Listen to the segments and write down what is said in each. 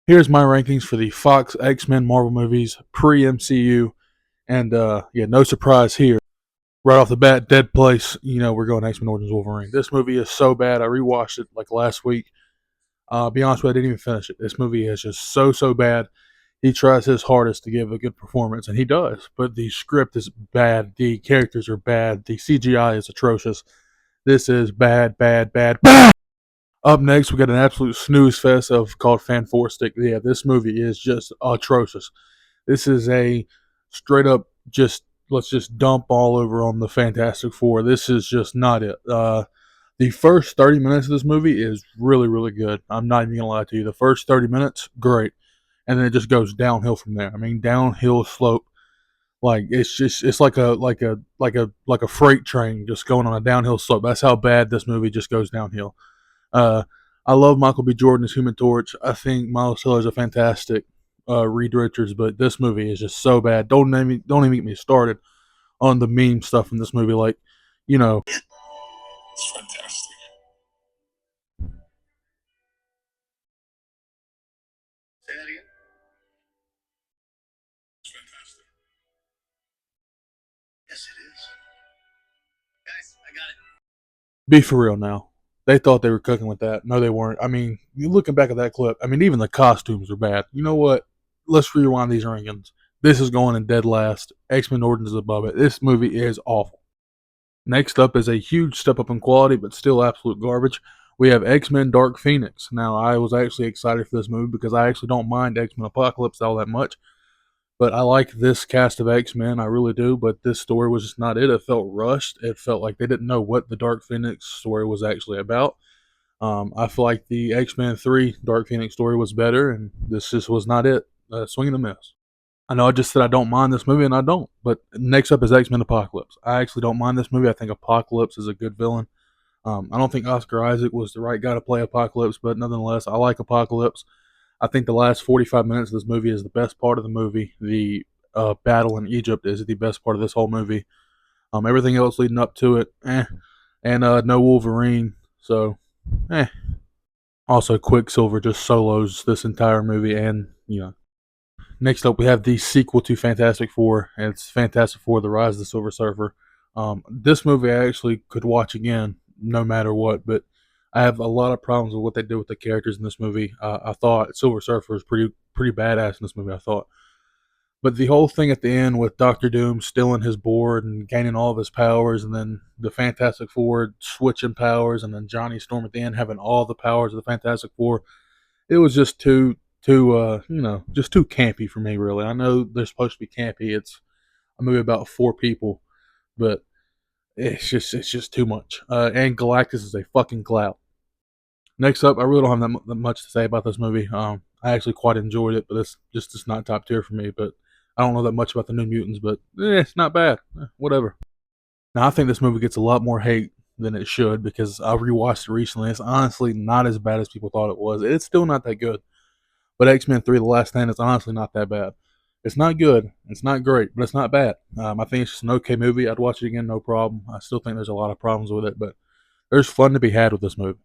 Here's my rankings for the Fox X-Men Marvel movies pre-MCU, and yeah, no surprise here. Right off the bat, Dead Place. We're going X-Men Origins Wolverine. This movie is so bad. I rewatched it like last week. Be honest with you, I didn't even finish it. This movie is just so bad. He tries his hardest to give a good performance, and he does. But the script is bad. The characters are bad. The CGI is atrocious. This is bad. Up next, we got an absolute snooze fest of called Fanforstic. Yeah, this movie is just atrocious. This is a straight up just let's just dump all over on the Fantastic Four. This is just not it. The first 30 minutes of this movie is really good. I'm not even gonna lie to you. The first 30 minutes, great, and then it just goes downhill from there. I mean, downhill slope. Like it's like a freight train just going on a downhill slope. That's how bad this movie just goes downhill. Uh, I love Michael B. Jordan as Human Torch. I think Miles Teller is a fantastic Reed Richards, but this movie is just so bad. Don't even get me started on the meme stuff in this movie. Like, you know, It's fantastic. Say that again. It's fantastic. Yes, it is. Guys, I got it. be for real now. They thought they were cooking with that. No, they weren't. I mean, you looking back at that clip. I mean, even the costumes are bad. You know what? Let's rewind these rankings. This is going in dead last. X-Men Origins is above it. This movie is awful. Next up is a huge step up in quality, but still absolute garbage. We have X-Men Dark Phoenix. Now, I was actually excited for this movie because I actually don't mind X-Men Apocalypse all that much. But I like this cast of X-Men, I really do. But this story was just not it. It felt rushed. It felt like they didn't know what the Dark Phoenix story was actually about. I feel like the X-Men 3 Dark Phoenix story was better, and this just was not it. Swing and a miss. I know I just said I don't mind this movie, and I don't. But next up is X-Men Apocalypse. I actually don't mind this movie. I think Apocalypse is a good villain. I don't think Oscar Isaac was the right guy to play Apocalypse, but nonetheless, I like Apocalypse. I think the last 45 minutes of this movie is the best part of the movie. The battle in Egypt is the best part of this whole movie. Everything else leading up to it, and no Wolverine, so eh. Also, Quicksilver just solos this entire movie, and Next up, we have the sequel to Fantastic Four, and it's Fantastic Four: The Rise of the Silver Surfer. This movie I actually could watch again, no matter what, but I have a lot of problems with what they did with the characters in this movie. I thought Silver Surfer was pretty badass in this movie. I thought, but the whole thing at the end with Doctor Doom stealing his board and gaining all of his powers, and then the Fantastic Four switching powers, and then Johnny Storm at the end having all the powers of the Fantastic Four, it was just just too campy for me. Really, I know they're supposed to be campy. It's a movie about four people, but it's just too much. And Galactus is a fucking clout. Next up, I really don't have that much to say about this movie. I actually quite enjoyed it, but it's not top tier for me. But I don't know that much about the New Mutants, but it's not bad. Whatever. Now I think this movie gets a lot more hate than it should because I rewatched it recently. It's honestly not as bad as people thought it was. It's still not that good. But X-Men 3: The Last Stand is honestly not that bad. It's not good. It's not great, but it's not bad. I think it's just an okay movie. I'd watch it again, no problem. I still think there's a lot of problems with it, but there's fun to be had with this movie.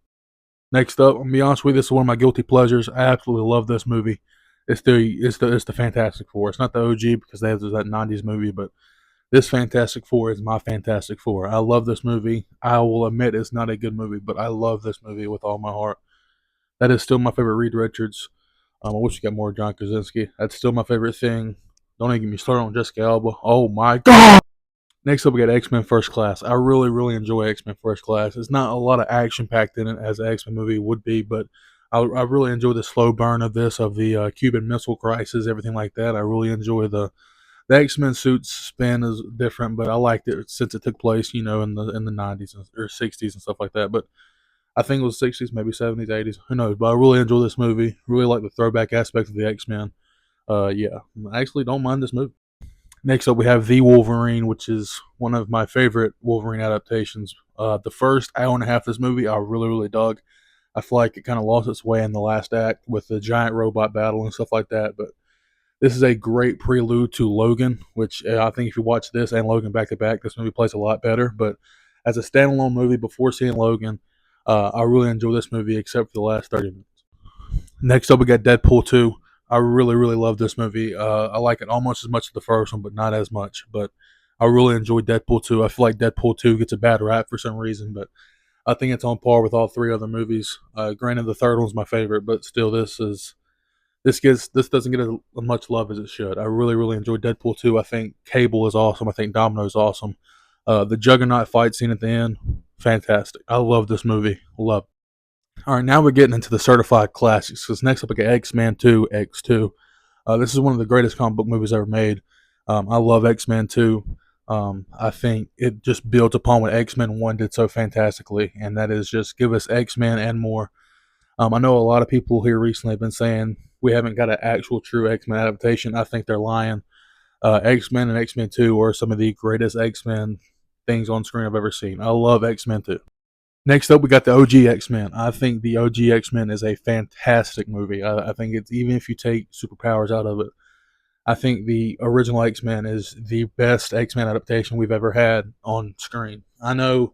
Next up, I'm gonna be honest with you, this is one of my guilty pleasures. I absolutely love this movie. It's the Fantastic Four. It's not the OG because there's that '90s movie, but this Fantastic Four is my Fantastic Four. I love this movie. I will admit it's not a good movie, but I love this movie with all my heart. That is still my favorite Reed Richards. I wish we got more John Krasinski. That's still my favorite thing. Don't even get me started on Jessica Alba. Oh my god! Next up, we got X Men First Class. I really enjoy X Men First Class. It's not a lot of action packed in it as an X Men movie would be, but I really enjoy the slow burn of this, of the Cuban Missile Crisis, everything like that. I really enjoy the X Men suits spin is different, but I liked it since it took place, in the '90s or '60s and stuff like that. But I think it was '60s, maybe '70s, '80s. Who knows? But I really enjoy this movie. Really like the throwback aspect of the X Men. Yeah, I actually don't mind this movie. Next up, we have The Wolverine, which is one of my favorite Wolverine adaptations. The first hour and a half of this movie, I really dug. I feel like it kind of lost its way in the last act with the giant robot battle and stuff like that. But this is a great prelude to Logan, which I think if you watch this and Logan back to back, this movie plays a lot better. But as a standalone movie before seeing Logan, I really enjoy this movie except for the last 30 minutes. Next up, we got Deadpool 2. I really, really love this movie. I like it almost as much as the first one, but not as much. But I really enjoy Deadpool 2. I feel like Deadpool 2 gets a bad rap for some reason, but I think it's on par with all three other movies. Granted, the third one's my favorite, but still, this doesn't get as much love as it should. I really, really enjoy Deadpool 2. I think Cable is awesome. I think Domino's awesome. The Juggernaut fight scene at the end, fantastic. I love this movie. Love it. All right, now we're getting into the certified classics. Because next up, we got X-Men 2, X2. This is one of the greatest comic book movies ever made. I love X-Men 2. I think it just builds upon what X-Men 1 did so fantastically, and that is just give us X-Men and more. I know a lot of people here recently have been saying we haven't got an actual true X-Men adaptation. I think they're lying. X-Men and X-Men 2 are some of the greatest X-Men things on screen I've ever seen. I love X-Men 2. Next up, we got the OG X-Men. I think the OG X-Men is a fantastic movie. I think it's, even if you take superpowers out of it, I think the original X-Men is the best X-Men adaptation we've ever had on screen. I know,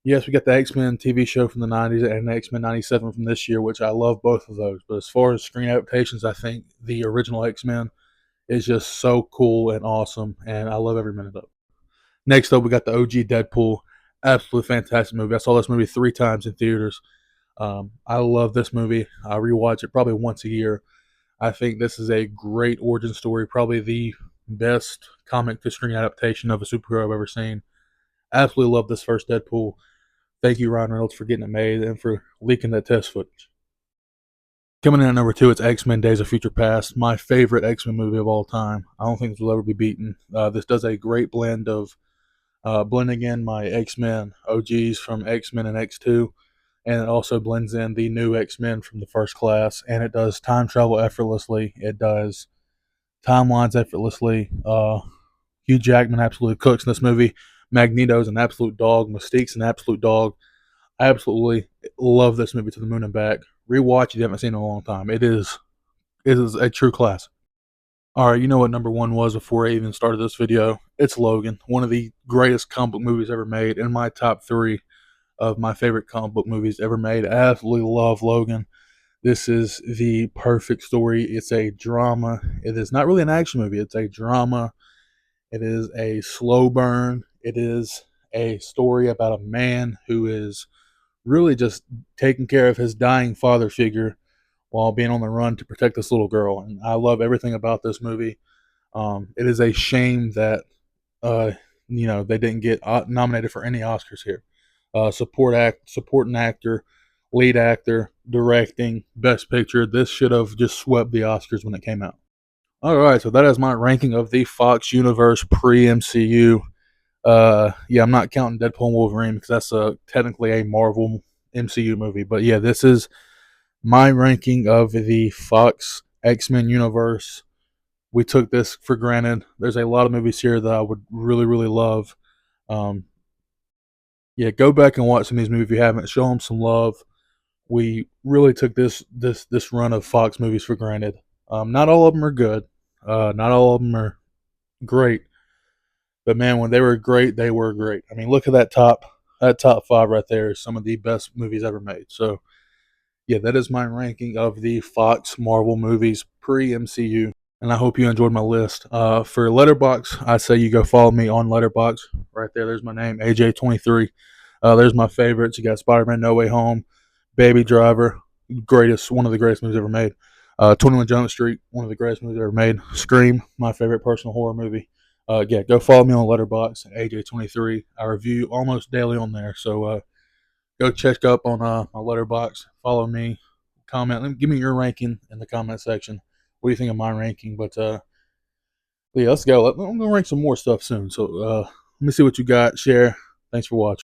yes, we got the X-Men TV show from the 90s and X-Men 97 from this year, which I love both of those. But as far as screen adaptations, I think the original X-Men is just so cool and awesome, and I love every minute of it. Next up, we got the OG Deadpool. Absolutely fantastic movie. I saw this movie 3 times in theaters. I love this movie. I rewatch it probably once a year. I think this is a great origin story, probably the best comic to screen adaptation of a superhero I've ever seen. Absolutely love this first Deadpool. Thank you, Ryan Reynolds, for getting it made and for leaking that test footage. Coming in at number 2, it's X-Men Days of Future Past, my favorite X-Men movie of all time. I don't think this will ever be beaten. This does a great blend of blending in my X-Men OGs from X-Men and X2, and it also blends in the new X-Men from the first class, and it does time travel effortlessly. It does timelines effortlessly. Hugh Jackman absolutely cooks in this movie. Magneto's an absolute dog. Mystique's an absolute dog. I absolutely love this movie to the moon and back. Rewatch if you haven't seen it in a long time. It is a true classic. All right, you know what number 1 was before I even started this video? It's Logan, one of the greatest comic book movies ever made, in my top 3 of my favorite comic book movies ever made. I absolutely love Logan. This is the perfect story. It's a drama. It is not really an action movie. It's a drama. It is a slow burn. It is a story about a man who is really just taking care of his dying father figure while being on the run to protect this little girl. And I love everything about this movie. It is a shame that uh, they didn't get nominated for any Oscars here. Supporting actor, lead actor, directing, best picture. This should have just swept the Oscars when it came out. All right, so that is my ranking of the Fox Universe pre MCU. Yeah, I'm not counting Deadpool and Wolverine because that's technically a Marvel MCU movie. But yeah, this is my ranking of the Fox X-Men universe. We took this for granted. There's a lot of movies here that I would really, really love. Um, yeah, go back and watch some of these movies if you haven't. Show them some love. We really took this run of Fox movies for granted. Not all of them are good. Not all of them are great. But man, when they were great, they were great. I mean, look at that top 5 right there is some of the best movies ever made. So yeah, that is my ranking of the Fox Marvel movies pre MCU. And I hope you enjoyed my list. For Letterbox, I say you go follow me on Letterbox. Right there, there's my name, AJ23. There's my favorites. You got Spider-Man: No Way Home, Baby Driver, one of the greatest movies ever made. 21 Jump Street, one of the greatest movies ever made. Scream, my favorite personal horror movie. Yeah, go follow me on Letterbox at AJ23. I review almost daily on there. So go check up on my Letterbox. Follow me. Comment. Give me your ranking in the comment section. What do you think of my ranking? But yeah, let's go. I'm gonna rank some more stuff soon. So let me see what you got. Share. Thanks for watching.